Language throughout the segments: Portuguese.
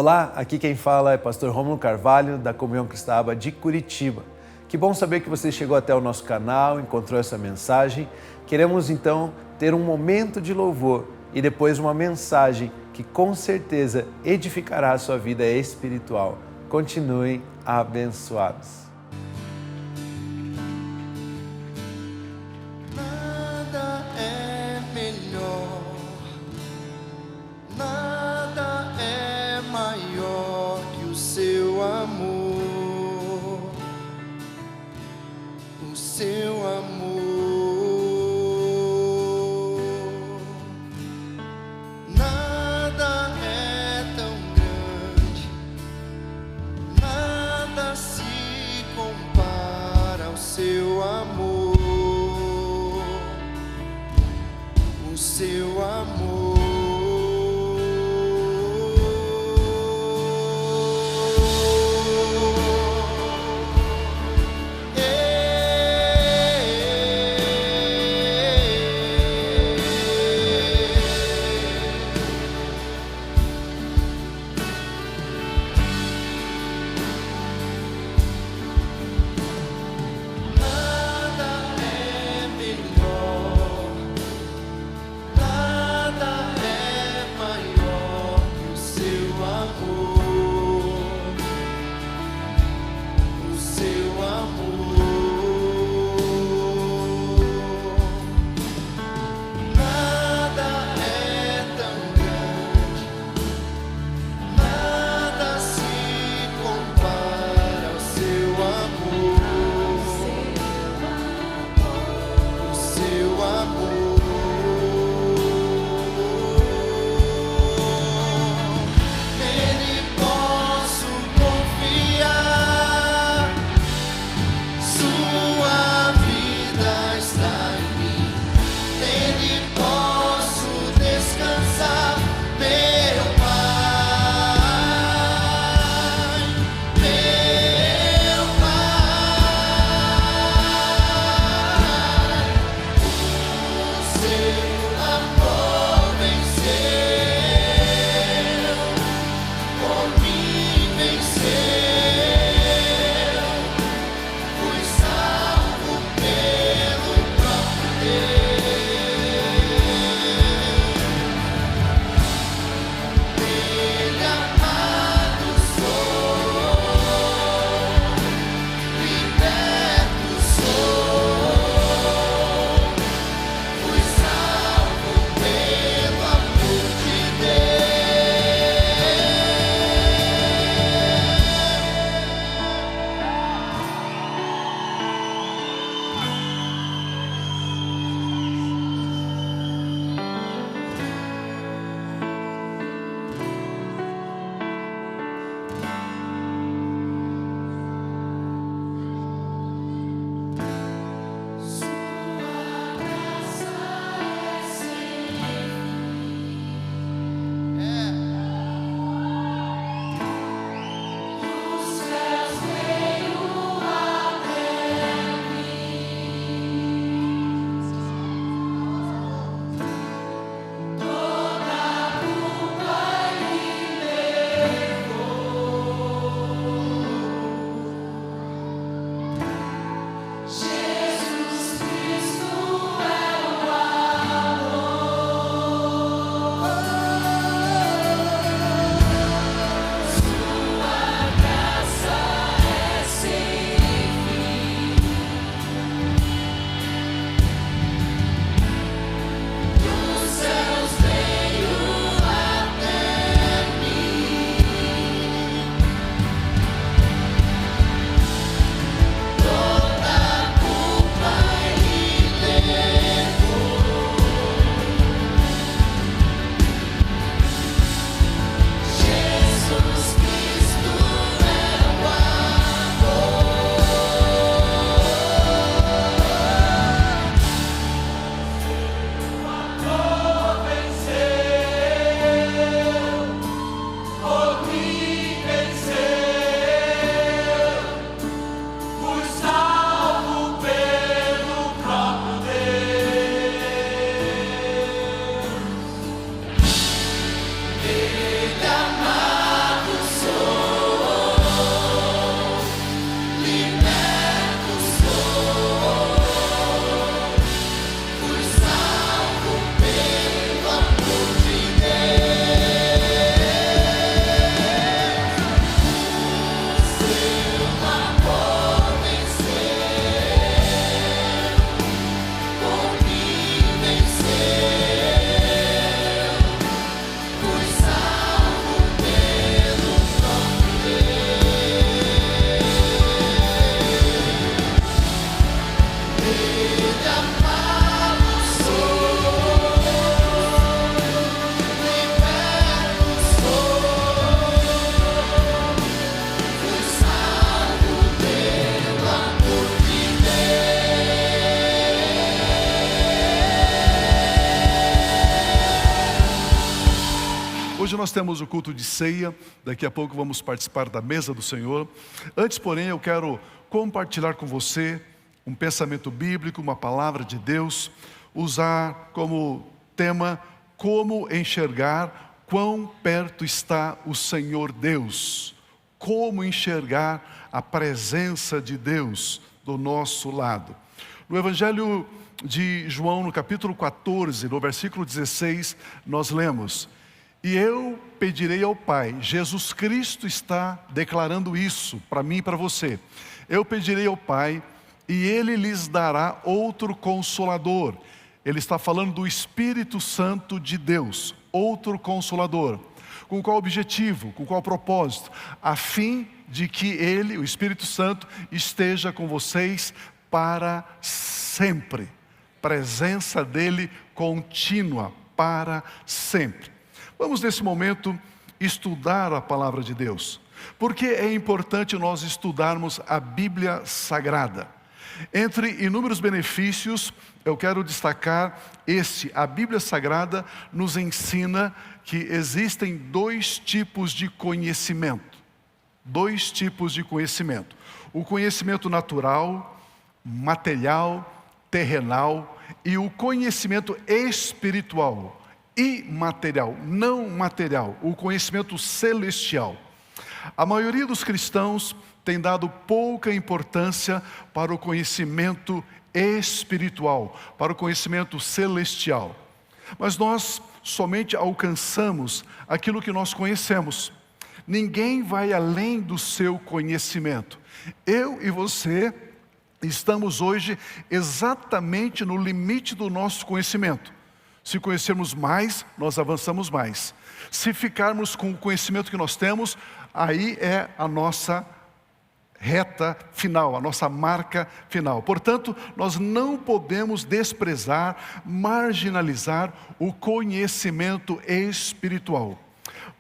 Olá, aqui quem fala é pastor Rômulo Carvalho, da Comunhão Cristã de Curitiba. Que bom saber que você chegou até o nosso canal, encontrou essa mensagem. Queremos então ter um momento de louvor e depois uma mensagem que com certeza edificará a sua vida espiritual. Continuem abençoados. Nada é melhor, nada é maior que o seu amor, o seu amor. Nada é tão grande, nada se compara ao seu amor, o seu amor. Nada é melhor, nada é maior que o seu amor, o seu amor. Nada é tão grande, nada se compara ao seu amor, o seu amor. Ele nós temos o culto de ceia, daqui a pouco vamos participar da mesa do Senhor. Antes, porém, eu quero compartilhar com você um pensamento bíblico, uma palavra de Deus, usar como tema como enxergar quão perto está o Senhor Deus. Como enxergar a presença de Deus do nosso lado. No Evangelho de João, no capítulo 14, no versículo 16, nós lemos: e eu pedirei ao Pai. Jesus Cristo está declarando isso para mim e para você. Eu pedirei ao Pai e Ele lhes dará outro Consolador. Ele está falando do Espírito Santo de Deus, outro Consolador. Com qual objetivo? Com qual propósito? A fim de que Ele, o Espírito Santo, esteja com vocês para sempre. Presença dEle contínua, para sempre. Vamos nesse momento estudar a palavra de Deus. Porque é importante nós estudarmos a Bíblia Sagrada. Entre inúmeros benefícios, eu quero destacar a Bíblia Sagrada nos ensina que existem dois tipos de conhecimento. Dois tipos de conhecimento. O conhecimento natural, material, terrenal, e o conhecimento espiritual, imaterial, não material, o conhecimento celestial. A maioria dos cristãos tem dado pouca importância para o conhecimento espiritual, para o conhecimento celestial. Mas nós somente alcançamos aquilo que nós conhecemos. Ninguém vai além do seu conhecimento. Eu e você estamos hoje exatamente no limite do nosso conhecimento. Se conhecermos mais, nós avançamos mais. Se ficarmos com o conhecimento que nós temos, aí é a nossa reta final, a nossa marca final. Portanto, nós não podemos desprezar, marginalizar o conhecimento espiritual.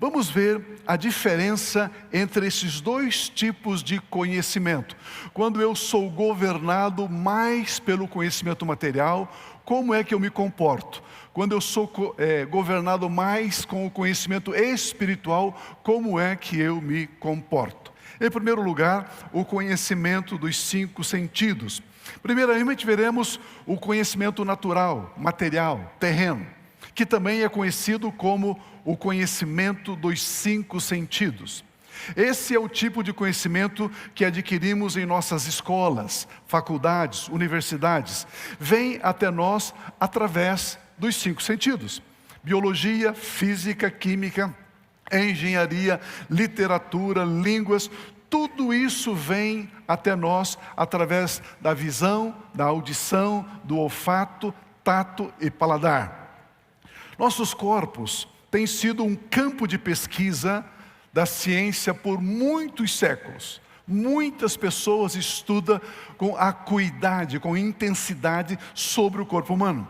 Vamos ver a diferença entre esses dois tipos de conhecimento. Quando eu sou governado mais pelo conhecimento material, como é que eu me comporto? Quando eu sou governado mais com o conhecimento espiritual, como é que eu me comporto? Em primeiro lugar, o conhecimento dos 5 sentidos. Primeiramente, veremos o conhecimento natural, material, terreno, que também é conhecido como o conhecimento dos 5 sentidos. Esse é o tipo de conhecimento que adquirimos em nossas escolas, faculdades, universidades. Vem até nós através dos 5 sentidos. Biologia, física, química, engenharia, literatura, línguas, tudo isso vem até nós através da visão, da audição, do olfato, tato e paladar. Nossos corpos têm sido um campo de pesquisa da ciência por muitos séculos. Muitas pessoas estudam com acuidade, com intensidade sobre o corpo humano.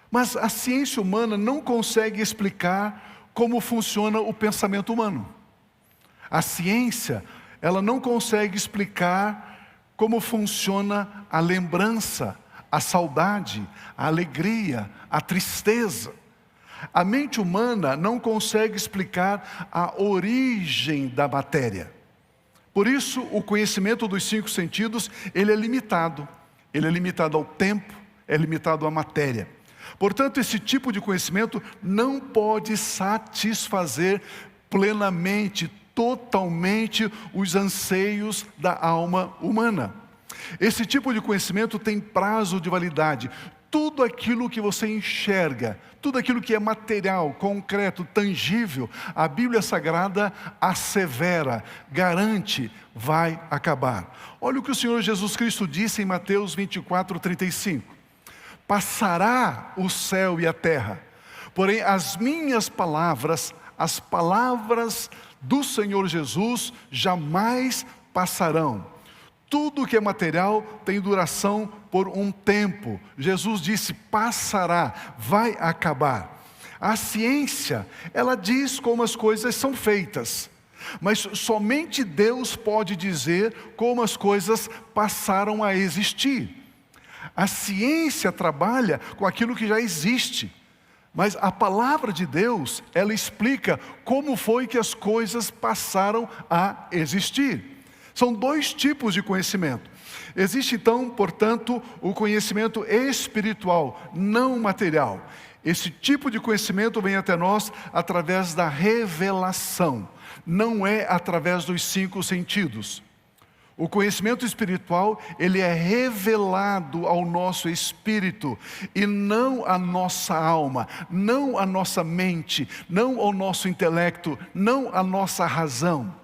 Mas a ciência humana não consegue explicar como funciona o pensamento humano. A ciência, ela não consegue explicar como funciona a lembrança, a saudade, a alegria, a tristeza. A mente humana não consegue explicar a origem da matéria. Por isso, o conhecimento dos 5 sentidos, ele é limitado. Ele é limitado ao tempo, é limitado à matéria. Portanto, esse tipo de conhecimento não pode satisfazer plenamente, totalmente os anseios da alma humana. Esse tipo de conhecimento tem prazo de validade. Tudo aquilo que você enxerga, tudo aquilo que é material, concreto, tangível, a Bíblia Sagrada assevera, garante, vai acabar. Olha o que o Senhor Jesus Cristo disse em Mateus 24:35. Passará o céu e a terra, porém as minhas palavras, as palavras do Senhor Jesus jamais passarão. Tudo que é material tem duração por um tempo. Jesus disse, passará, vai acabar. A ciência, ela diz como as coisas são feitas, mas somente Deus pode dizer como as coisas passaram a existir. A ciência trabalha com aquilo que já existe. Mas a palavra de Deus, ela explica como foi que as coisas passaram a existir. São dois tipos de conhecimento. Existe então, portanto, o conhecimento espiritual, não material. Esse tipo de conhecimento vem até nós através da revelação, não é através dos 5 sentidos. O conhecimento espiritual, ele é revelado ao nosso espírito e não à nossa alma, não à nossa mente, não ao nosso intelecto, não à nossa razão.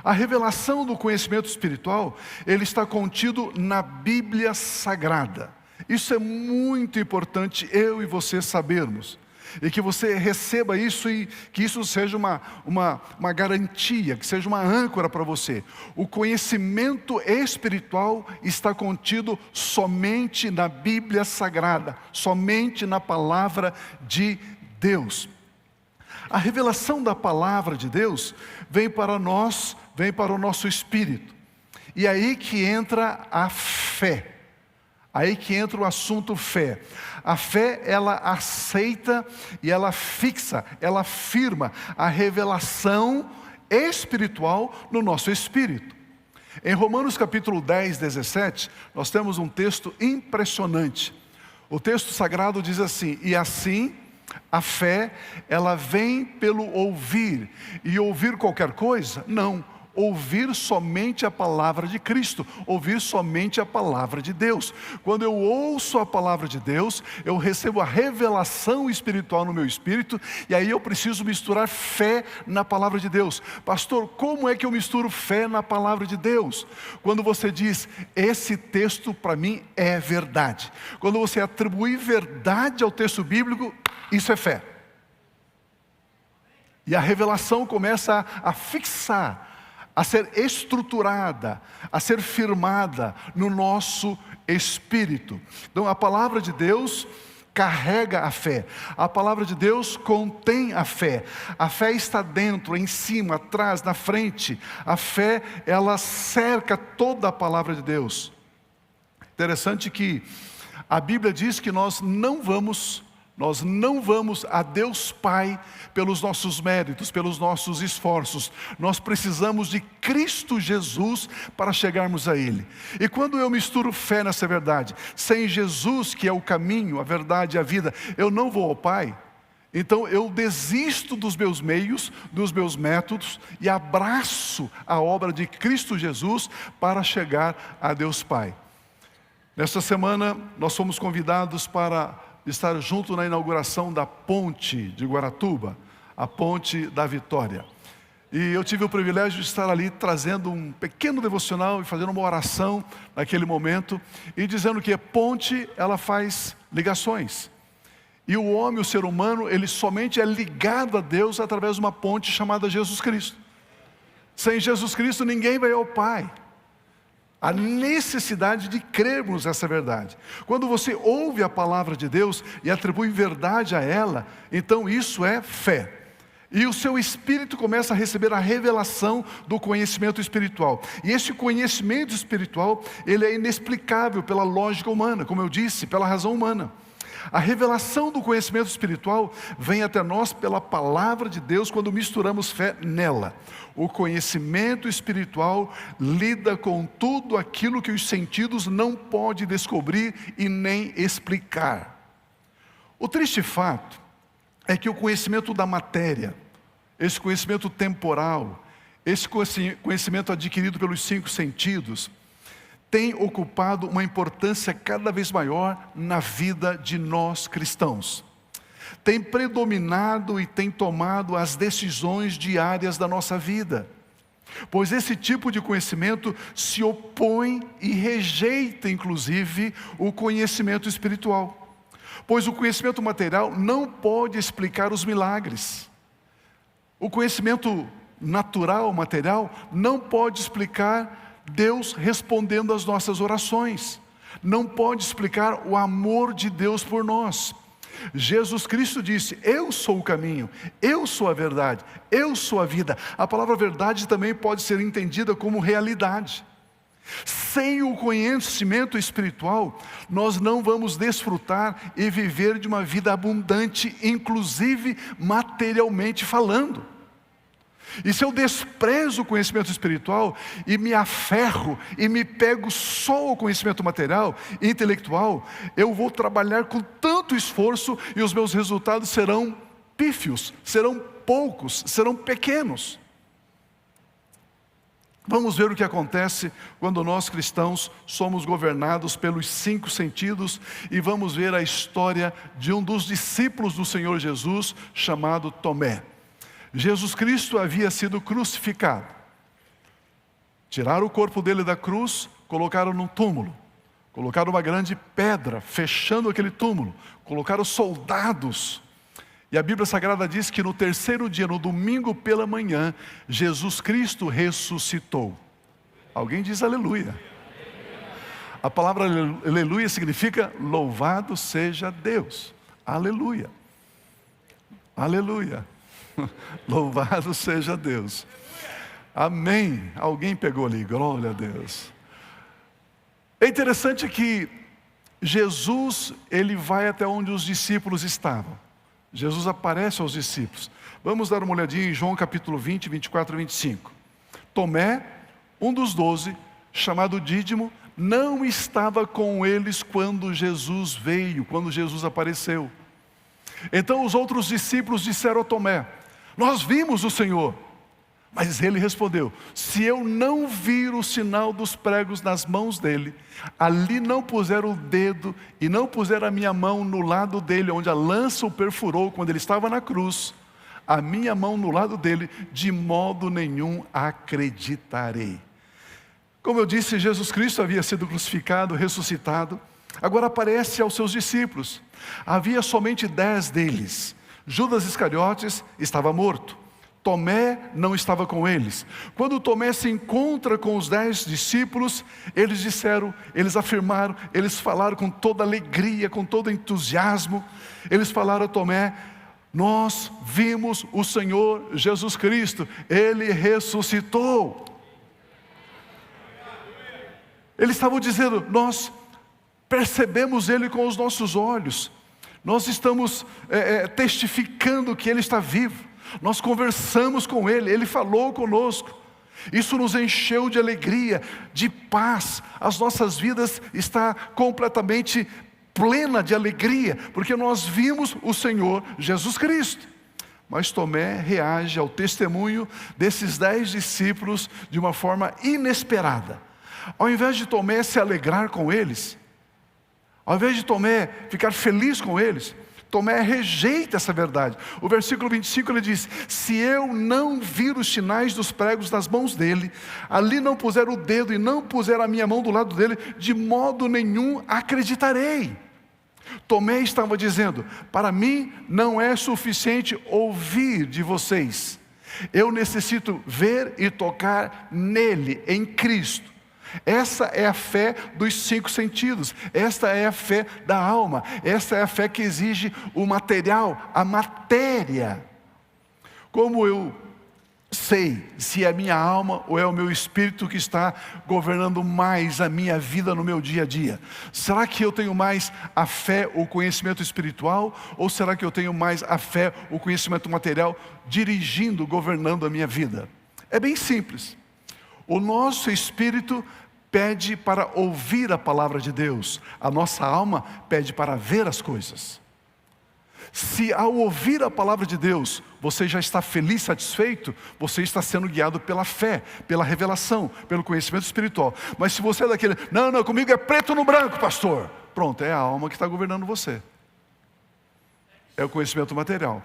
A revelação do conhecimento espiritual, ele está contido na Bíblia Sagrada. Isso é muito importante eu e você sabermos. E que você receba isso e que isso seja uma garantia, que seja uma âncora para você. O conhecimento espiritual está contido somente na Bíblia Sagrada, somente na palavra de Deus. A revelação da palavra de Deus vem para nós, vem para o nosso espírito. E aí que entra a fé. Aí que entra o assunto fé. A fé, ela aceita e ela fixa, ela afirma a revelação espiritual no nosso espírito. Em Romanos capítulo 10, 17, nós temos um texto impressionante. O texto sagrado diz assim: e assim a fé, ela vem pelo ouvir. E ouvir qualquer coisa? Não. Ouvir somente a palavra de Cristo, ouvir somente a palavra de Deus. Quando eu ouço a palavra de Deus, eu recebo a revelação espiritual no meu espírito, e aí eu preciso misturar fé na palavra de Deus. Pastor, como é que eu misturo fé na palavra de Deus? Quando você diz, esse texto para mim é verdade. Quando você atribui verdade ao texto bíblico, isso é fé. E a revelação começa a fixar, a ser estruturada, a ser firmada no nosso espírito. Então a palavra de Deus carrega a fé. A palavra de Deus contém a fé. A fé está dentro, em cima, atrás, na frente. A fé, ela cerca toda a palavra de Deus. Interessante que a Bíblia diz que nós não vamos a Deus Pai pelos nossos méritos, pelos nossos esforços. Nós precisamos de Cristo Jesus para chegarmos a Ele. E quando eu misturo fé nessa verdade, sem Jesus, que é o caminho, a verdade e a vida, eu não vou ao Pai. Então eu desisto dos meus meios, dos meus métodos e abraço a obra de Cristo Jesus para chegar a Deus Pai. Nesta semana nós fomos convidados para estar junto na inauguração da ponte de Guaratuba, a ponte da Vitória. E eu tive o privilégio de estar ali trazendo um pequeno devocional e fazendo uma oração naquele momento e dizendo que a ponte, ela faz ligações. E o homem, o ser humano, ele somente é ligado a Deus através de uma ponte chamada Jesus Cristo. Sem Jesus Cristo ninguém vai ao Pai. A necessidade de crermos essa verdade. Quando você ouve a palavra de Deus e atribui verdade a ela, então isso é fé. E o seu espírito começa a receber a revelação do conhecimento espiritual. E esse conhecimento espiritual, ele é inexplicável pela lógica humana, como eu disse, pela razão humana. A revelação do conhecimento espiritual vem até nós pela palavra de Deus quando misturamos fé nela. O conhecimento espiritual lida com tudo aquilo que os sentidos não podem descobrir e nem explicar. O triste fato é que o conhecimento da matéria, esse conhecimento temporal, esse conhecimento adquirido pelos 5 sentidos, tem ocupado uma importância cada vez maior na vida de nós cristãos. Tem predominado e tem tomado as decisões diárias da nossa vida. Pois esse tipo de conhecimento se opõe e rejeita, inclusive, o conhecimento espiritual. Pois o conhecimento material não pode explicar os milagres. O conhecimento natural, material, não pode explicar Deus respondendo às nossas orações. Não pode explicar o amor de Deus por nós. Jesus Cristo disse, eu sou o caminho, eu sou a verdade, eu sou a vida. A palavra verdade também pode ser entendida como realidade. Sem o conhecimento espiritual, nós não vamos desfrutar e viver de uma vida abundante, inclusive materialmente falando. E se eu desprezo o conhecimento espiritual e me aferro e me pego só ao conhecimento material e intelectual, eu vou trabalhar com tanto esforço e os meus resultados serão pífios, serão poucos, serão pequenos. Vamos ver o que acontece quando nós cristãos somos governados pelos 5 sentidos e vamos ver a história de um dos discípulos do Senhor Jesus, chamado Tomé. Jesus Cristo havia sido crucificado. Tiraram o corpo dele da cruz, colocaram num túmulo. Colocaram uma grande pedra, fechando aquele túmulo. Colocaram soldados. E a Bíblia Sagrada diz que no 3º dia, no domingo pela manhã, Jesus Cristo ressuscitou. Alguém diz aleluia. A palavra aleluia significa louvado seja Deus. Aleluia. Aleluia. Louvado seja Deus. Amém. Alguém pegou ali, glória a Deus. É interessante que Jesus, ele vai até onde os discípulos estavam. Jesus aparece aos discípulos. Vamos dar uma olhadinha em João capítulo 20, 24 e 25. Tomé, um dos 12, chamado Dídimo, não estava com eles quando Jesus veio, quando Jesus apareceu. Então os outros discípulos disseram a Tomé: nós vimos o Senhor. Mas ele respondeu: se eu não vir o sinal dos pregos nas mãos dele, ali não puser o dedo e não puser a minha mão no lado dele, onde a lança o perfurou quando ele estava na cruz, a minha mão no lado dele, de modo nenhum acreditarei. Como eu disse, Jesus Cristo havia sido crucificado, ressuscitado. Agora aparece aos seus discípulos. Havia somente 10 deles. Judas Iscariotes estava morto. Tomé não estava com eles. Quando Tomé se encontra com os 10 discípulos, eles disseram, eles afirmaram, eles falaram com toda alegria, com todo entusiasmo. Eles falaram a Tomé: nós vimos o Senhor Jesus Cristo, Ele ressuscitou. Eles estavam dizendo: nós percebemos Ele com os nossos olhos. Nós estamos testificando que Ele está vivo. Nós conversamos com Ele, Ele falou conosco. Isso nos encheu de alegria, de paz. As nossas vidas estão completamente plenas de alegria, porque nós vimos o Senhor Jesus Cristo. Mas Tomé reage ao testemunho desses 10 discípulos de uma forma inesperada. Ao invés de Tomé se alegrar com eles, ao invés de Tomé ficar feliz com eles, Tomé rejeita essa verdade. O versículo 25 ele diz: se eu não vir os sinais dos pregos nas mãos dele, ali não puser o dedo e não puser a minha mão do lado dele, de modo nenhum acreditarei. Tomé estava dizendo: para mim não é suficiente ouvir de vocês, eu necessito ver e tocar nele, em Cristo. Essa é a fé dos 5 sentidos, esta é a fé da alma, esta é a fé que exige o material, a matéria. Como eu sei se é a minha alma ou é o meu espírito que está governando mais a minha vida no meu dia a dia? Será que eu tenho mais a fé, o conhecimento espiritual, ou será que eu tenho mais a fé, o conhecimento material dirigindo, governando a minha vida? É bem simples. O nosso espírito pede para ouvir a palavra de Deus. A nossa alma pede para ver as coisas. Se ao ouvir a palavra de Deus, você já está feliz, satisfeito, você está sendo guiado pela fé, pela revelação, pelo conhecimento espiritual. Mas se você é daquele: não, comigo é preto no branco, pastor. Pronto, é a alma que está governando você. É o conhecimento material.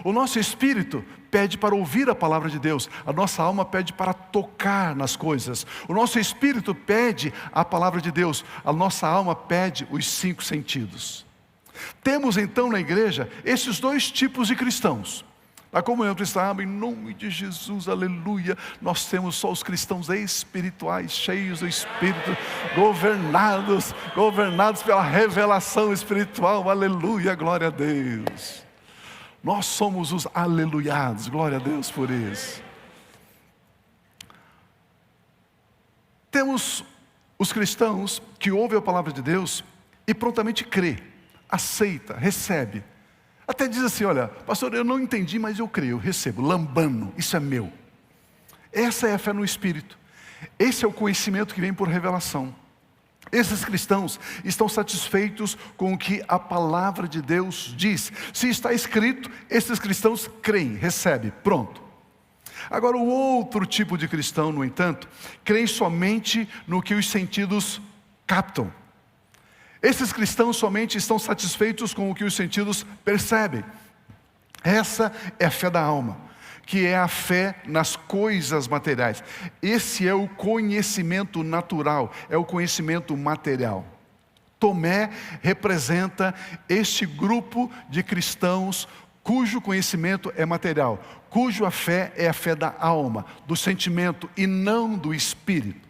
O nosso espírito pede para ouvir a palavra de Deus. A nossa alma pede para tocar nas coisas. O nosso espírito pede a palavra de Deus. A nossa alma pede os 5 sentidos. Temos então na igreja esses 2 tipos de cristãos. A comunhão cristã, em nome de Jesus, aleluia. Nós temos só os cristãos espirituais, cheios do Espírito, governados pela revelação espiritual, aleluia, glória a Deus. Nós somos os aleluiados, glória a Deus por isso. Temos os cristãos que ouvem a palavra de Deus e prontamente crê, aceita, recebe. Até diz assim, olha, pastor, eu não entendi, mas eu creio, eu recebo, lambano, isso é meu. Essa é a fé no Espírito. Esse é o conhecimento que vem por revelação. Esses cristãos estão satisfeitos com o que a palavra de Deus diz. Se está escrito, esses cristãos creem, recebem, pronto. Agora, o outro tipo de cristão, no entanto, crê somente no que os sentidos captam. Esses cristãos somente estão satisfeitos com o que os sentidos percebem. Essa é a fé da alma, que é a fé nas coisas materiais. Esse é o conhecimento natural, é o conhecimento material. Tomé representa este grupo de cristãos cujo conhecimento é material, cuja fé é a fé da alma, do sentimento e não do espírito.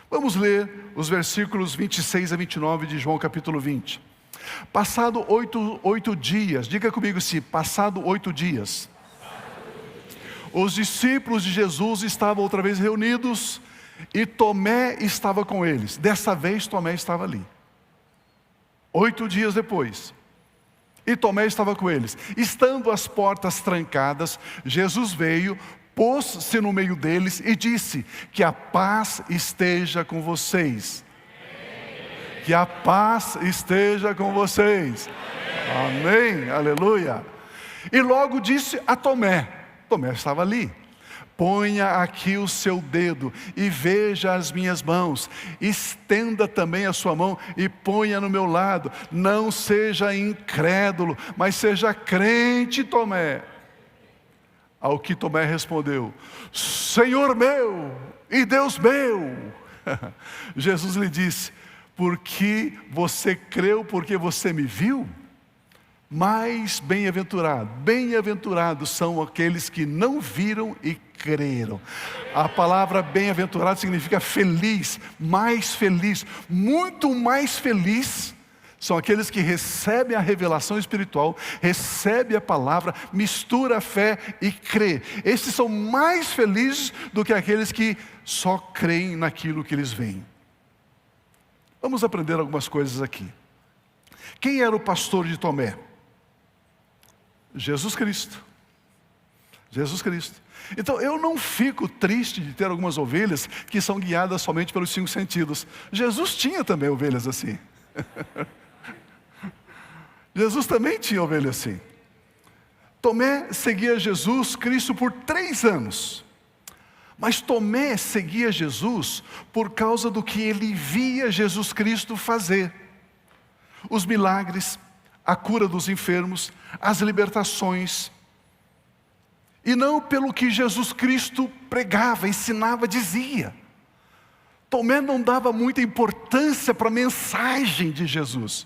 Vamos ler os versículos 26 a 29 de João capítulo 20. Passado 8 dias, diga comigo assim, passado 8 dias, os discípulos de Jesus estavam outra vez reunidos e Tomé estava com eles. Dessa vez Tomé estava ali. 8 dias depois, e Tomé estava com eles. Estando as portas trancadas, Jesus veio, pôs-se no meio deles e disse: que a paz esteja com vocês. Que a paz esteja com vocês. Amém, aleluia. E logo disse a Tomé, Tomé estava ali: ponha aqui o seu dedo e veja as minhas mãos. Estenda também a sua mão e ponha no meu lado. Não seja incrédulo, mas seja crente, Tomé. Ao que Tomé respondeu: Senhor meu e Deus meu. Jesus lhe disse: porque você creu, porque você me viu? Mas bem-aventurados são aqueles que não viram e creram. A palavra bem-aventurado significa feliz, mais feliz, muito mais feliz. São aqueles que recebem a revelação espiritual, recebem a palavra, mistura a fé e crê. Esses são mais felizes do que aqueles que só creem naquilo que eles veem. Vamos aprender algumas coisas aqui. Quem era o pastor de Tomé? Jesus Cristo. Jesus Cristo. Então eu não fico triste de ter algumas ovelhas que são guiadas somente pelos 5 sentidos. Jesus tinha também ovelhas assim. Jesus também tinha ovelhas assim. Tomé seguia Jesus Cristo por 3 anos. Mas Tomé seguia Jesus por causa do que ele via Jesus Cristo fazer. Os milagres, a cura dos enfermos, as libertações. E não pelo que Jesus Cristo pregava, ensinava, dizia. Tomé não dava muita importância para a mensagem de Jesus.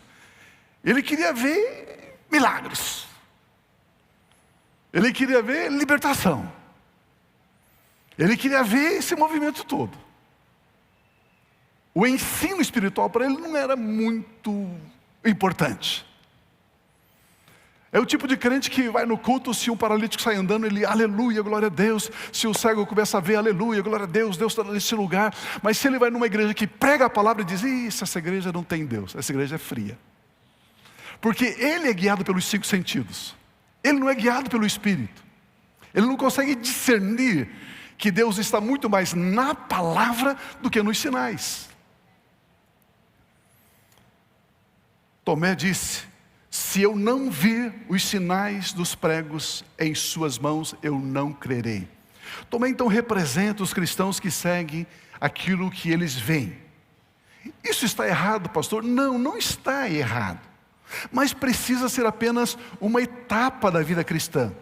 Ele queria ver milagres. Ele queria ver libertação. Ele queria ver esse movimento todo. O ensino espiritual para ele não era muito importante. É o tipo de crente que vai no culto, se um paralítico sai andando, ele, aleluia, glória a Deus. Se o cego começa a ver, aleluia, glória a Deus, Deus está nesse lugar. Mas se ele vai numa igreja que prega a palavra e diz, isso, essa igreja não tem Deus, essa igreja é fria. Porque ele é guiado pelos 5 sentidos. Ele não é guiado pelo Espírito. Ele não consegue discernir que Deus está muito mais na palavra do que nos sinais. Tomé disse, se eu não vir os sinais dos pregos em suas mãos, eu não crerei. Tomé então representa os cristãos que seguem aquilo que eles veem. Isso está errado, pastor? Não, não está errado. Mas precisa ser apenas uma etapa da vida cristã.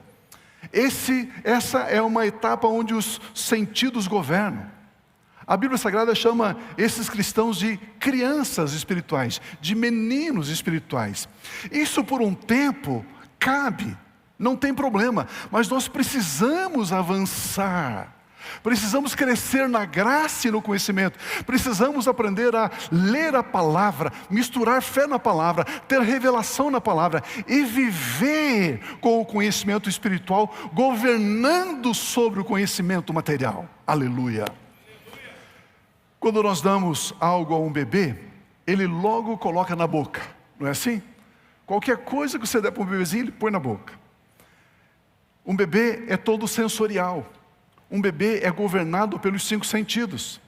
Essa é uma etapa onde os sentidos governam. A Bíblia Sagrada chama esses cristãos de crianças espirituais, de meninos espirituais. Isso por um tempo cabe, não tem problema, mas nós precisamos avançar. Precisamos crescer na graça e no conhecimento. Precisamos aprender a ler a palavra, misturar fé na palavra, ter revelação na palavra e viver com o conhecimento espiritual, governando sobre o conhecimento material. Aleluia. Quando nós damos algo a um bebê, ele logo coloca na boca, não é assim? Qualquer coisa que você der para um bebezinho, ele põe na boca. Um bebê é todo sensorial. Um bebê é governado pelos 5 sentidos.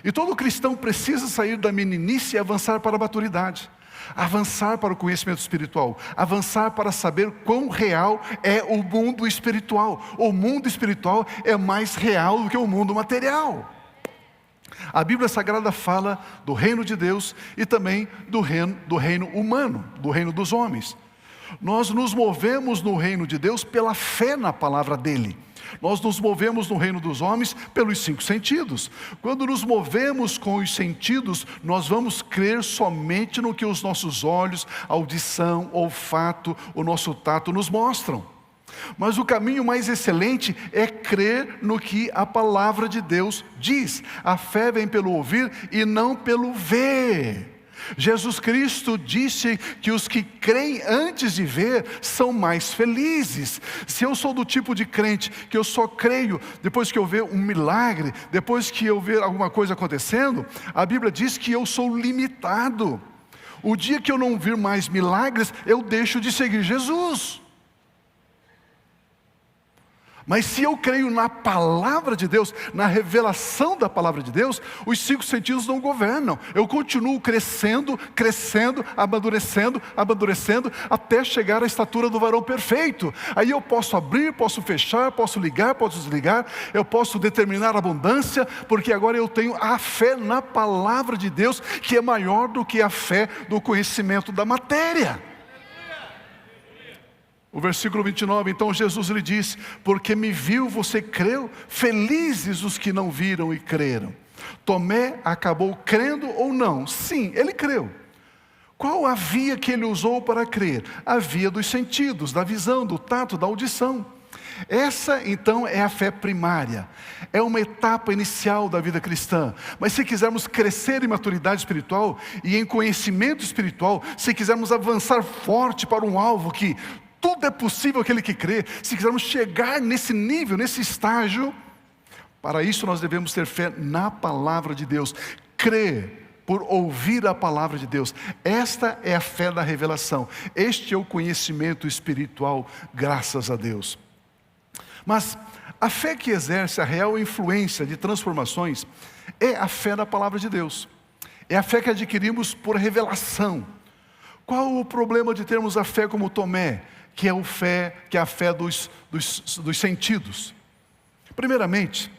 E todo cristão precisa sair da meninice e avançar para a maturidade. Avançar para o conhecimento espiritual. Avançar para saber quão real é o mundo espiritual. O mundo espiritual é mais real do que o mundo material. A Bíblia Sagrada fala do reino de Deus e também do reino humano, do reino dos homens. Nós nos movemos no reino de Deus pela fé na palavra dele. Nós nos movemos no reino dos homens pelos 5 sentidos. Quando nos movemos com os sentidos, nós vamos crer somente no que os nossos olhos, audição, olfato, o nosso tato nos mostram. Mas o caminho mais excelente é crer no que a palavra de Deus diz. A fé vem pelo ouvir e não pelo ver. Jesus Cristo disse que os que creem antes de ver são mais felizes. Se eu sou do tipo de crente que eu só creio depois que eu ver um milagre, depois que eu ver alguma coisa acontecendo, a Bíblia diz que eu sou limitado. O dia que eu não vir mais milagres, eu deixo de seguir Jesus. Mas se eu creio na palavra de Deus, na revelação da palavra de Deus, os 5 sentidos não governam. Eu continuo crescendo, amadurecendo, até chegar à estatura do varão perfeito. Aí eu posso abrir, posso fechar, posso ligar, posso desligar, eu posso determinar a abundância, porque agora eu tenho a fé na palavra de Deus, que é maior do que a fé do conhecimento da matéria. O versículo 29, então Jesus lhe disse: porque me viu, você creu? Felizes os que não viram e creram. Tomé acabou crendo ou não? Sim, ele creu. Qual a via que ele usou para crer? A via dos sentidos, da visão, do tato, da audição. Essa então é a fé primária. É uma etapa inicial da vida cristã. Mas se quisermos crescer em maturidade espiritual e em conhecimento espiritual, se quisermos avançar forte para um alvo que tudo é possível aquele que crê, se quisermos chegar nesse nível, nesse estágio, para isso nós devemos ter fé na palavra de Deus. Crer por ouvir a palavra de Deus. Esta é a fé da revelação. Este é o conhecimento espiritual, graças a Deus. Mas a fé que exerce a real influência de transformações é a fé na palavra de Deus. É a fé que adquirimos por revelação. Qual o problema de termos a fé como Tomé, que é a fé dos sentidos? Primeiramente,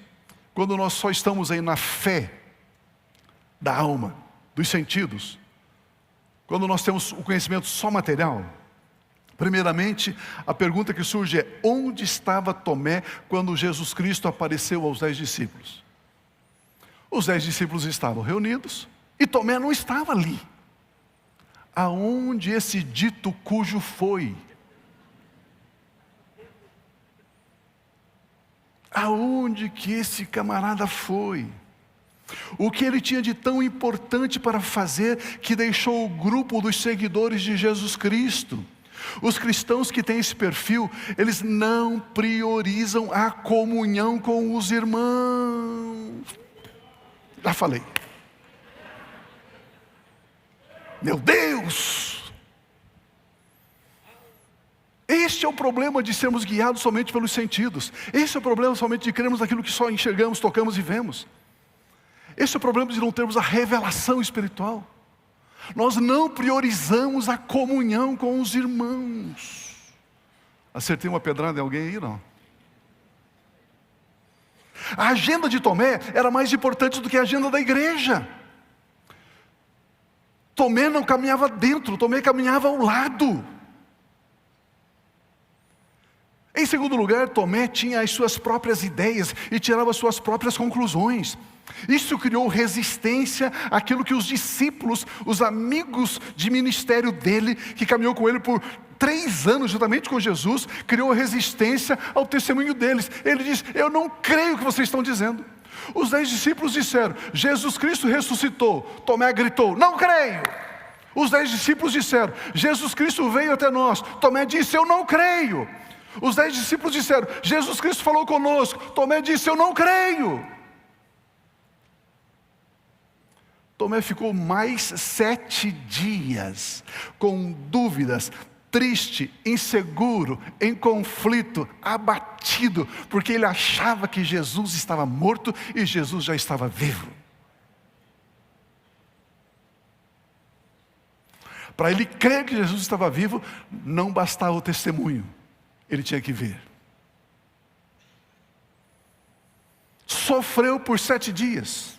quando nós só estamos aí na fé da alma, dos sentidos, quando nós temos o conhecimento só material, primeiramente, a pergunta que surge é: onde estava Tomé quando Jesus Cristo apareceu aos 10 discípulos? Os 10 discípulos estavam reunidos e Tomé não estava ali. Aonde esse dito cujo foi? Aonde que esse camarada foi? O que ele tinha de tão importante para fazer que deixou o grupo dos seguidores de Jesus Cristo? Os cristãos que têm esse perfil, eles não priorizam a comunhão com os irmãos. Já falei. Meu Deus! Este é o problema de sermos guiados somente pelos sentidos. Esse é o problema somente de crermos naquilo que só enxergamos, tocamos e vemos. Esse é o problema de não termos a revelação espiritual. Nós não priorizamos a comunhão com os irmãos. Acertei uma pedrada em alguém aí, não? A agenda de Tomé era mais importante do que a agenda da igreja. Tomé não caminhava dentro, Tomé caminhava ao lado. Em segundo lugar, Tomé tinha as suas próprias ideias e tirava as suas próprias conclusões. Isso criou resistência àquilo que os discípulos, os amigos de ministério dele, que caminhou com ele por 3 anos juntamente com Jesus, criou resistência ao testemunho deles. Ele diz: eu não creio o que vocês estão dizendo. Os 10 discípulos disseram: Jesus Cristo ressuscitou. Tomé gritou: não creio. Os 10 discípulos disseram: Jesus Cristo veio até nós. Tomé disse: eu não creio. Os 10 discípulos disseram: Jesus Cristo falou conosco. Tomé disse: eu não creio. Tomé ficou mais 7 dias com dúvidas, triste, inseguro, em conflito, abatido, porque ele achava que Jesus estava morto e Jesus já estava vivo. Para ele crer que Jesus estava vivo, não bastava o testemunho, ele tinha que ver. Sofreu por 7 dias.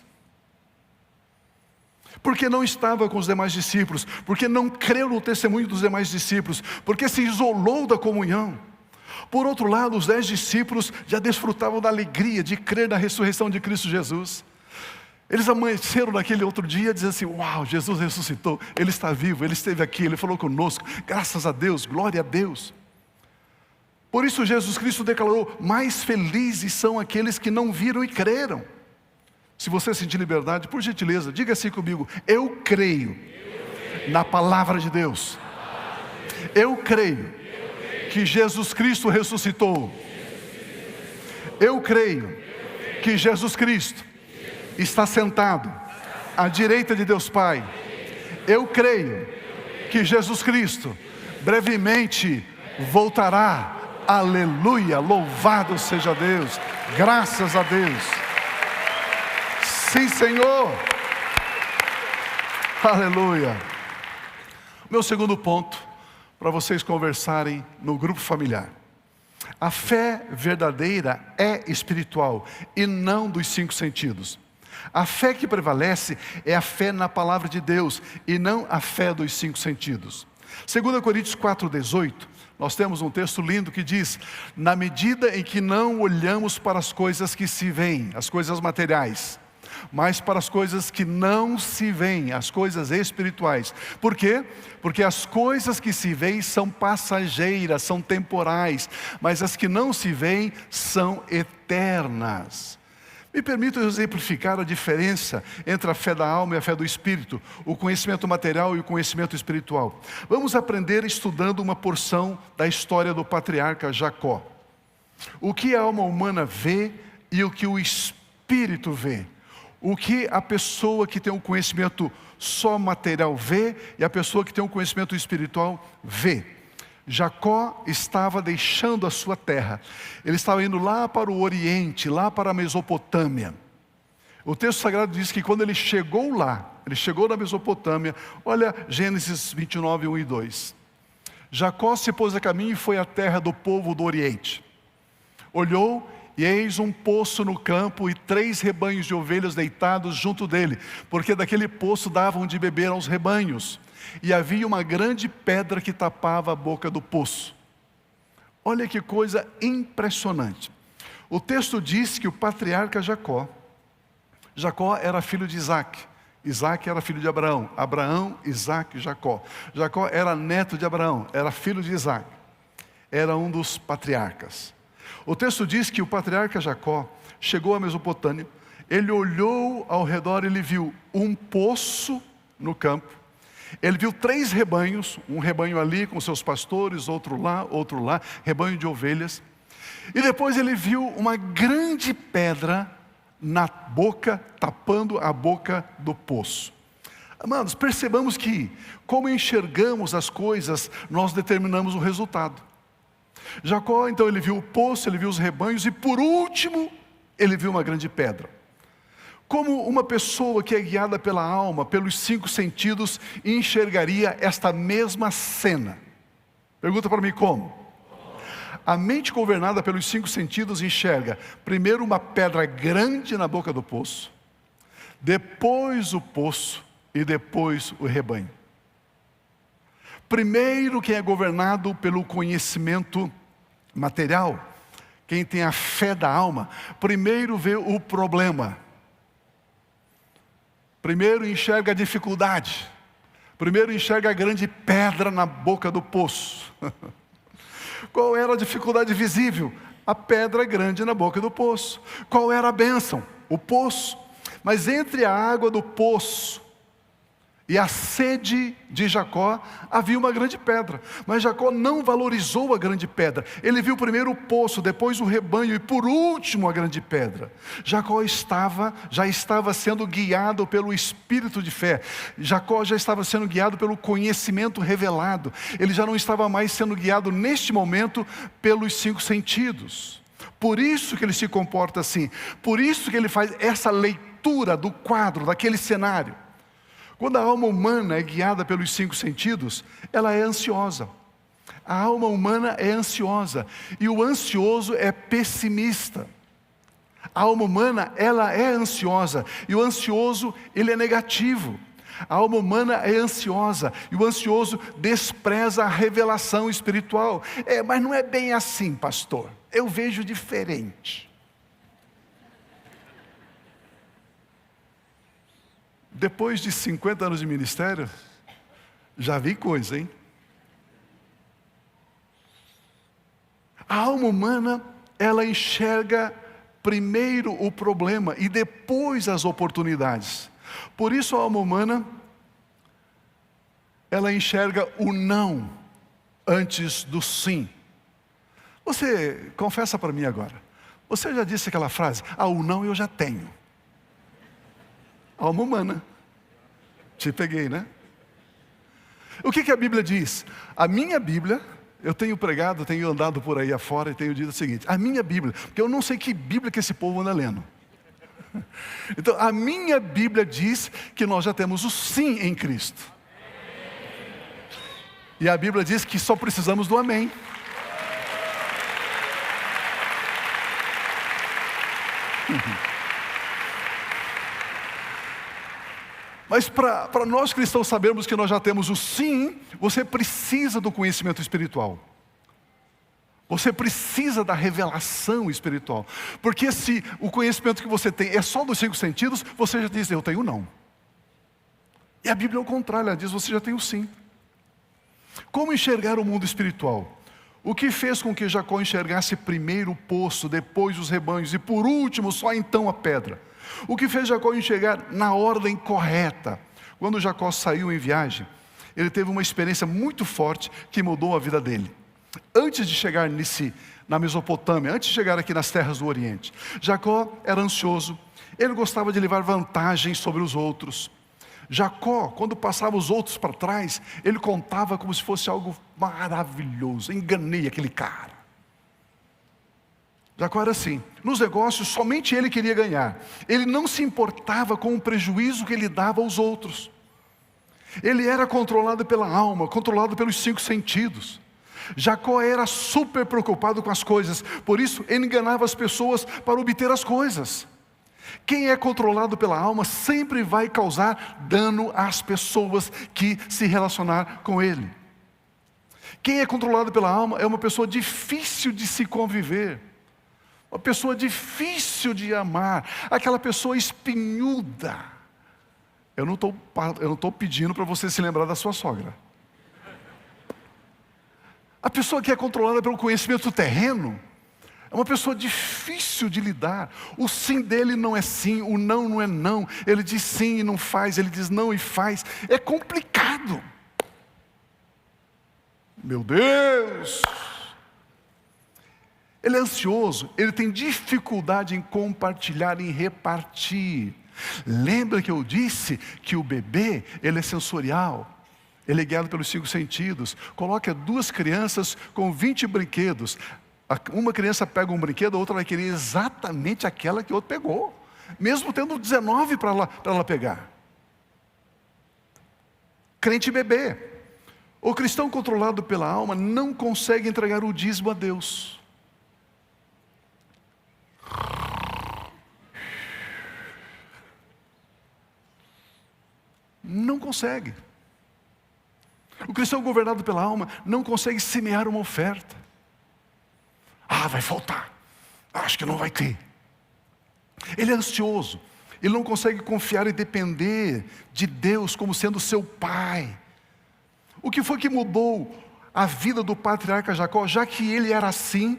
Porque não estava com os demais discípulos, porque não creu no testemunho dos demais discípulos, porque se isolou da comunhão. Por outro lado, os 10 discípulos já desfrutavam da alegria de crer na ressurreição de Cristo Jesus. Eles amanheceram naquele outro dia dizendo assim: uau, Jesus ressuscitou, Ele está vivo, Ele esteve aqui, Ele falou conosco, graças a Deus, glória a Deus. Por isso Jesus Cristo declarou: mais felizes são aqueles que não viram e creram. Se você sentir liberdade, por gentileza, diga assim comigo: eu creio na palavra de Deus. Eu creio que Jesus Cristo ressuscitou. Eu creio que Jesus Cristo está sentado à direita de Deus Pai. Eu creio que Jesus Cristo brevemente voltará. Aleluia, louvado seja Deus, graças a Deus. Sim, Senhor. Aleluia. Meu segundo ponto, para vocês conversarem no grupo familiar. A fé verdadeira é espiritual e não dos 5 sentidos. A fé que prevalece é a fé na palavra de Deus e não a fé dos 5 sentidos. 2 Coríntios 4,18, nós temos um texto lindo que diz: na medida em que não olhamos para as coisas que se veem, as coisas materiais, mas para as coisas que não se veem, as coisas espirituais. Por quê? Porque as coisas que se veem são passageiras, são temporais, mas as que não se veem são eternas. Me permito exemplificar a diferença entre a fé da alma e a fé do espírito, o conhecimento material e o conhecimento espiritual. Vamos aprender estudando uma porção da história do patriarca Jacó. O que a alma humana vê e o que o espírito vê. O que a pessoa que tem um conhecimento só material vê e a pessoa que tem um conhecimento espiritual vê. Jacó estava deixando a sua terra. Ele estava indo lá para o Oriente, lá para a Mesopotâmia. O texto sagrado diz que quando ele chegou lá, ele chegou na Mesopotâmia, olha Gênesis 29, 1 e 2. Jacó se pôs a caminho e foi à terra do povo do Oriente. Olhou e eis um poço no campo e 3 rebanhos de ovelhas deitados junto dele, porque daquele poço davam de beber aos rebanhos. E havia uma grande pedra que tapava a boca do poço. Olha que coisa impressionante. O texto diz que o patriarca Jacó era filho de Isaac. Isaac era filho de Abraão. Abraão, Isaac, Jacó. Jacó era neto de Abraão, era filho de Isaac. Era um dos patriarcas. O texto diz que o patriarca Jacó chegou à Mesopotâmia, ele olhou ao redor e ele viu um poço no campo, ele viu 3 rebanhos, um rebanho ali com seus pastores, outro lá, rebanho de ovelhas, e depois ele viu uma grande pedra na boca, tapando a boca do poço. Amados, percebamos que, como enxergamos as coisas, nós determinamos o resultado. Jacó, então, ele viu o poço, ele viu os rebanhos e, por último, ele viu uma grande pedra. Como uma pessoa que é guiada pela alma, pelos 5 sentidos, enxergaria esta mesma cena? Pergunta para mim como? A mente governada pelos 5 sentidos enxerga, primeiro uma pedra grande na boca do poço, depois o poço e depois o rebanho. Primeiro, quem é governado pelo conhecimento material, quem tem a fé da alma, primeiro vê o problema. Primeiro enxerga a dificuldade. Primeiro enxerga a grande pedra na boca do poço. Qual era a dificuldade visível? A pedra grande na boca do poço. Qual era a bênção? O poço. Mas entre a água do poço e a sede de Jacó, havia uma grande pedra. Mas Jacó não valorizou a grande pedra. Ele viu primeiro o poço, depois o rebanho e por último a grande pedra. Jacó já estava sendo guiado pelo espírito de fé. Jacó já estava sendo guiado pelo conhecimento revelado. Ele já não estava mais sendo guiado neste momento pelos 5 sentidos. Por isso que ele se comporta assim. Por isso que ele faz essa leitura do quadro, daquele cenário. Quando a alma humana é guiada pelos 5 sentidos, ela é ansiosa. A alma humana é ansiosa. E o ansioso é pessimista. A alma humana, ela é ansiosa. E o ansioso, ele é negativo. A alma humana é ansiosa. E o ansioso despreza a revelação espiritual. Mas não é bem assim, pastor. Eu vejo diferente. Depois de 50 anos de ministério, já vi coisa, hein? A alma humana, ela enxerga primeiro o problema e depois as oportunidades. Por isso a alma humana, ela enxerga o não antes do sim. Você, confessa para mim agora, você já disse aquela frase, o não eu já tenho. Alma humana. Te peguei, né? O que a Bíblia diz? A minha Bíblia, eu tenho pregado, tenho andado por aí afora e tenho dito o seguinte, a minha Bíblia, porque eu não sei que Bíblia que esse povo anda lendo. Então, a minha Bíblia diz que nós já temos o sim em Cristo. E a Bíblia diz que só precisamos do amém. Mas para nós cristãos sabermos que nós já temos o sim, você precisa do conhecimento espiritual. Você precisa da revelação espiritual. Porque se o conhecimento que você tem é só dos 5 sentidos, você já diz, eu tenho não. E a Bíblia é o contrário, ela diz, você já tem o sim. Como enxergar o mundo espiritual? O que fez com que Jacó enxergasse primeiro o poço, depois os rebanhos e por último só então a pedra? O que fez Jacó enxergar na ordem correta? Quando Jacó saiu em viagem, ele teve uma experiência muito forte que mudou a vida dele. Antes de chegar na Mesopotâmia, antes de chegar aqui nas terras do Oriente, Jacó era ansioso, ele gostava de levar vantagem sobre os outros. Jacó, quando passava os outros para trás, ele contava como se fosse algo maravilhoso. Enganei aquele cara. Jacó era assim, nos negócios somente ele queria ganhar. Ele não se importava com o prejuízo que ele dava aos outros. Ele era controlado pela alma, controlado pelos 5 sentidos. Jacó era super preocupado com as coisas, por isso ele enganava as pessoas para obter as coisas. Quem é controlado pela alma sempre vai causar dano às pessoas que se relacionar com ele. Quem é controlado pela alma é uma pessoa difícil de se conviver. Uma pessoa difícil de amar, aquela pessoa espinhuda. Eu não estou pedindo para você se lembrar da sua sogra. A pessoa que é controlada pelo conhecimento terreno, é uma pessoa difícil de lidar. O sim dele não é sim, o não é não. Ele diz sim e não faz, ele diz não e faz. É complicado. Meu Deus! Ele é ansioso, ele tem dificuldade em compartilhar, em repartir. Lembra que eu disse que o bebê, ele é sensorial, ele é guiado pelos 5 sentidos. Coloca 2 crianças com 20 brinquedos. Uma criança pega um brinquedo, a outra vai querer exatamente aquela que o outro pegou, mesmo tendo 19 para ela pegar. Crente bebê. O cristão controlado pela alma não consegue entregar o dízimo a Deus. Não consegue. O cristão governado pela alma não consegue semear uma oferta. Vai faltar. Acho que não vai ter. Ele é ansioso. Ele não consegue confiar e depender de Deus como sendo seu pai. O que foi que mudou a vida do patriarca Jacó? Já que ele era assim,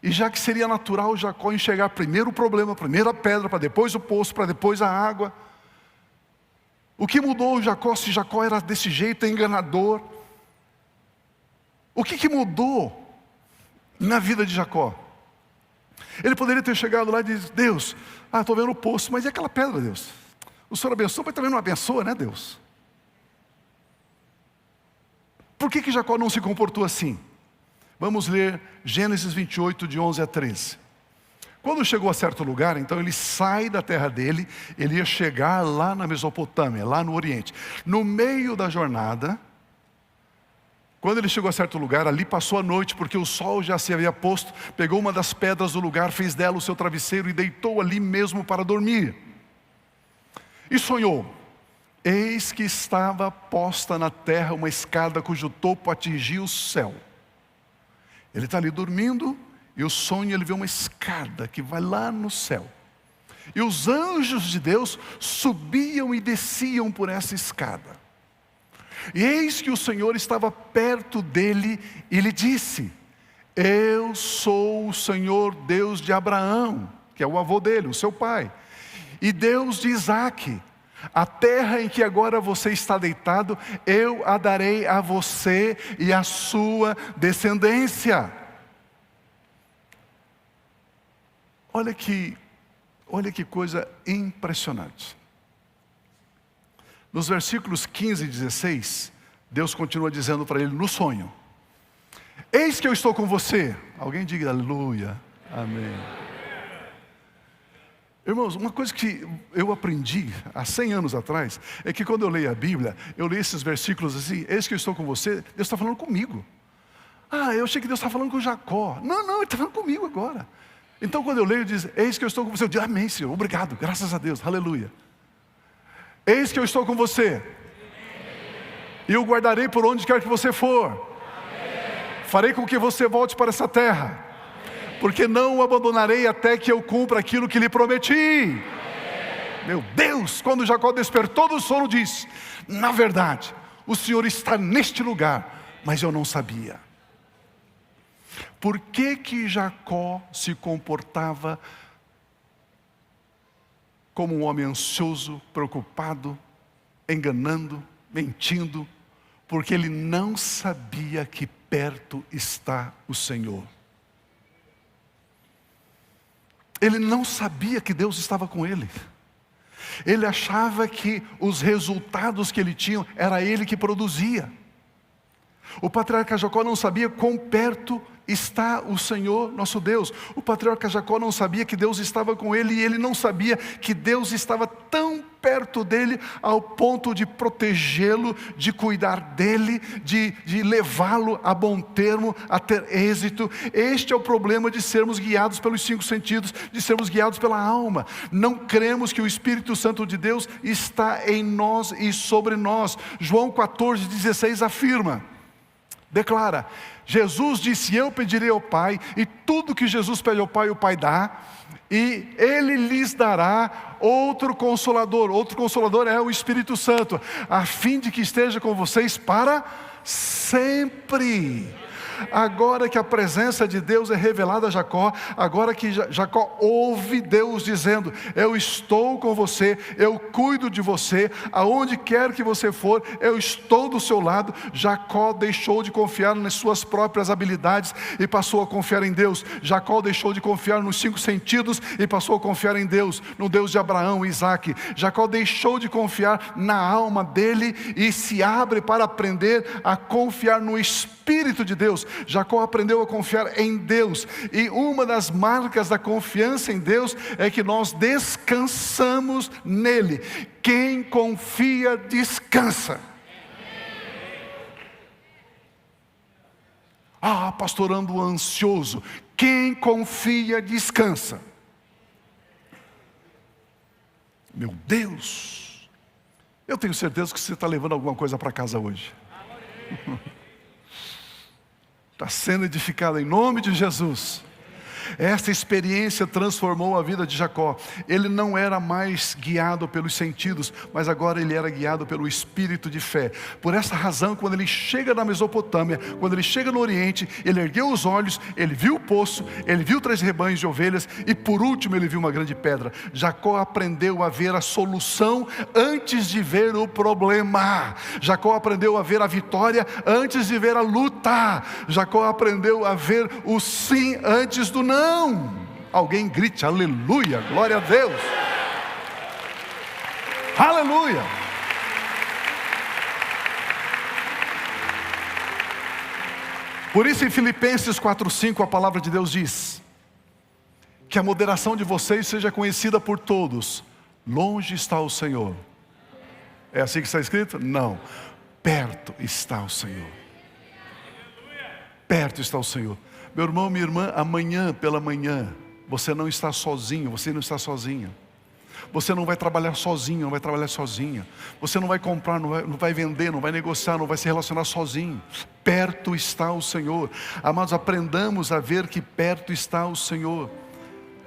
e já que seria natural Jacó enxergar primeiro o problema, primeiro a pedra, para depois o poço, para depois a água. O que mudou Jacó, se Jacó era desse jeito, enganador? O que mudou na vida de Jacó? Ele poderia ter chegado lá e dito: Deus, estou vendo o poço, mas e aquela pedra, Deus? O Senhor abençoa, mas também não abençoa, né, Deus? Por que Jacó não se comportou assim? Vamos ler Gênesis 28, de 11 a 13. Quando chegou a certo lugar, então ele sai da terra dele, ele ia chegar lá na Mesopotâmia, lá no Oriente. No meio da jornada, quando ele chegou a certo lugar, ali passou a noite, porque o sol já se havia posto, pegou uma das pedras do lugar, fez dela o seu travesseiro e deitou ali mesmo para dormir. E sonhou: eis que estava posta na terra uma escada cujo topo atingia o céu. Ele está ali dormindo, e o sonho ele vê uma escada que vai lá no céu. E os anjos de Deus subiam e desciam por essa escada. E eis que o Senhor estava perto dele e lhe disse: eu sou o Senhor Deus de Abraão, que é o avô dele, o seu pai, e Deus de Isaque. A terra em que agora você está deitado, eu a darei a você e à sua descendência. Olha que coisa impressionante. Nos versículos 15 e 16, Deus continua dizendo para ele no sonho: eis que eu estou com você. Alguém diga aleluia, amém. Irmãos, uma coisa que eu aprendi há 100 anos atrás, é que quando eu leio a Bíblia, eu leio esses versículos assim: eis que eu estou com você, Deus está falando comigo. Eu achei que Deus está falando com Jacó. Não, Ele está falando comigo agora. Então quando eu leio, diz: eis que eu estou com você, eu digo: amém, Senhor, obrigado, graças a Deus, aleluia. Eis que eu estou com você, e o guardarei por onde quer que você for. Farei com que você volte para essa terra, porque não o abandonarei até que eu cumpra aquilo que lhe prometi. Meu Deus, quando Jacó despertou do sono, disse: na verdade, o Senhor está neste lugar, mas eu não sabia. Por que Jacó se comportava como um homem ansioso, preocupado, enganando, mentindo? Porque ele não sabia que perto está o Senhor. Ele não sabia que Deus estava com ele. Ele achava que os resultados que ele tinha, era ele que produzia. O patriarca Jacó não sabia quão perto está o Senhor nosso Deus. O patriarca Jacó não sabia que Deus estava com ele, e ele não sabia que Deus estava tão perto dele, ao ponto de protegê-lo, de cuidar dele, de levá-lo a bom termo, a ter êxito. Este é o problema de sermos guiados pelos 5 sentidos, de sermos guiados pela alma. Não cremos que o Espírito Santo de Deus está em nós e sobre nós. João 14,16 afirma, declara: Jesus disse: eu pedirei ao Pai, e tudo que Jesus pede ao Pai, o Pai dá, e Ele lhes dará outro Consolador. Outro Consolador é o Espírito Santo, a fim de que esteja com vocês para sempre. Agora que a presença de Deus é revelada a Jacó, agora que Jacó ouve Deus dizendo: eu estou com você, eu cuido de você, aonde quer que você for, eu estou do seu lado. Jacó deixou de confiar nas suas próprias habilidades e passou a confiar em Deus. Jacó deixou de confiar nos 5 sentidos e passou a confiar em Deus, no Deus de Abraão e Isaque. Jacó deixou de confiar na alma dele e se abre para aprender a confiar no Espírito de Deus. Jacó aprendeu a confiar em Deus, e uma das marcas da confiança em Deus é que nós descansamos nele. Quem confia, descansa. Pastor, ando ansioso. Quem confia, descansa. Meu Deus, eu tenho certeza que você está levando alguma coisa para casa hoje. Está sendo edificado em nome de Jesus. Essa experiência transformou a vida de Jacó. Ele não era mais guiado pelos sentidos, mas agora ele era guiado pelo espírito de fé. Por essa razão, quando ele chega na Mesopotâmia, quando ele chega no Oriente, ele ergueu os olhos, ele viu o poço, ele viu 3 rebanhos de ovelhas e por último ele viu uma grande pedra. Jacó aprendeu a ver a solução antes de ver o problema. Jacó aprendeu a ver a vitória antes de ver a luta. Jacó aprendeu a ver o sim antes do não. Alguém grite aleluia, glória a Deus. Aleluia. Por isso em Filipenses 4:5 a palavra de Deus diz: que a moderação de vocês seja conhecida por todos. Longe está o Senhor. É assim que está escrito? Não. Perto está o Senhor. Perto está o Senhor. Meu irmão, minha irmã, amanhã pela manhã, você não está sozinho, você não está sozinha. Você não vai trabalhar sozinho, não vai trabalhar sozinha. Você não vai comprar, não vai vender, não vai negociar, não vai se relacionar sozinho. Perto está o Senhor. Amados, aprendamos a ver que perto está o Senhor.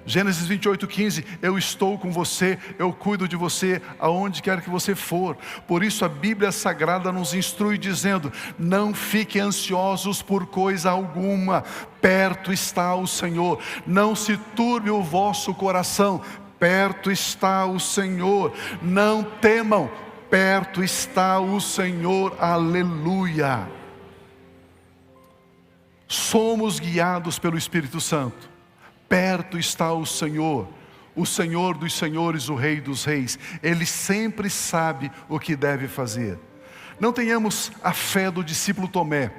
Gênesis 28:15, eu estou com você, eu cuido de você, aonde quer que você for. Por isso a Bíblia Sagrada nos instrui dizendo, não fiquem ansiosos por coisa alguma, perto está o Senhor. Não se turbe o vosso coração, perto está o Senhor. Não temam, perto está o Senhor, aleluia. Somos guiados pelo Espírito Santo. Perto está o Senhor dos senhores, o Rei dos reis. Ele sempre sabe o que deve fazer. Não tenhamos a fé do discípulo Tomé,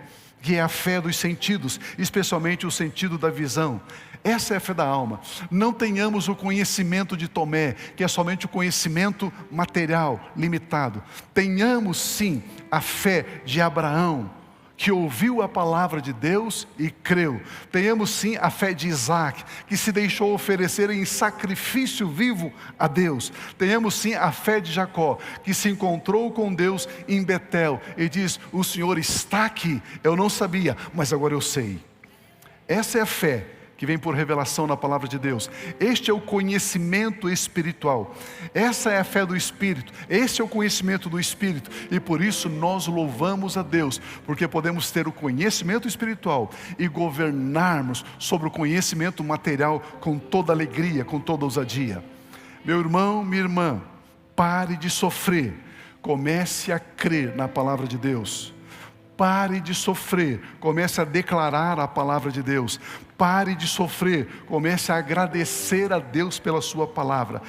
que é a fé dos sentidos, especialmente o sentido da visão. Essa é a fé da alma. Não tenhamos o conhecimento de Tomé, que é somente o conhecimento material, limitado. Tenhamos sim a fé de Abraão, que ouviu a palavra de Deus e creu. Tenhamos sim a fé de Isaac, que se deixou oferecer em sacrifício vivo a Deus. Tenhamos sim a fé de Jacó, que se encontrou com Deus em Betel e diz, o Senhor está aqui, eu não sabia, mas agora eu sei. Essa é a fé que vem por revelação na palavra de Deus. Este é o conhecimento espiritual. Essa é a fé do Espírito. Esse é o conhecimento do Espírito. E por isso nós louvamos a Deus, porque podemos ter o conhecimento espiritual e governarmos sobre o conhecimento material com toda alegria, com toda ousadia. Meu irmão, minha irmã, pare de sofrer. Comece a crer na palavra de Deus. Pare de sofrer, comece a declarar a palavra de Deus. Pare de sofrer, comece a agradecer a Deus pela sua palavra.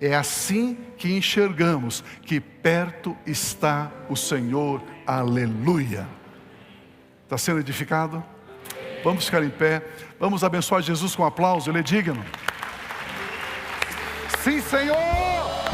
É assim que enxergamos que perto está o Senhor, aleluia. Está sendo edificado? Vamos ficar em pé, vamos abençoar Jesus com um aplauso, Ele é digno. Sim, Senhor!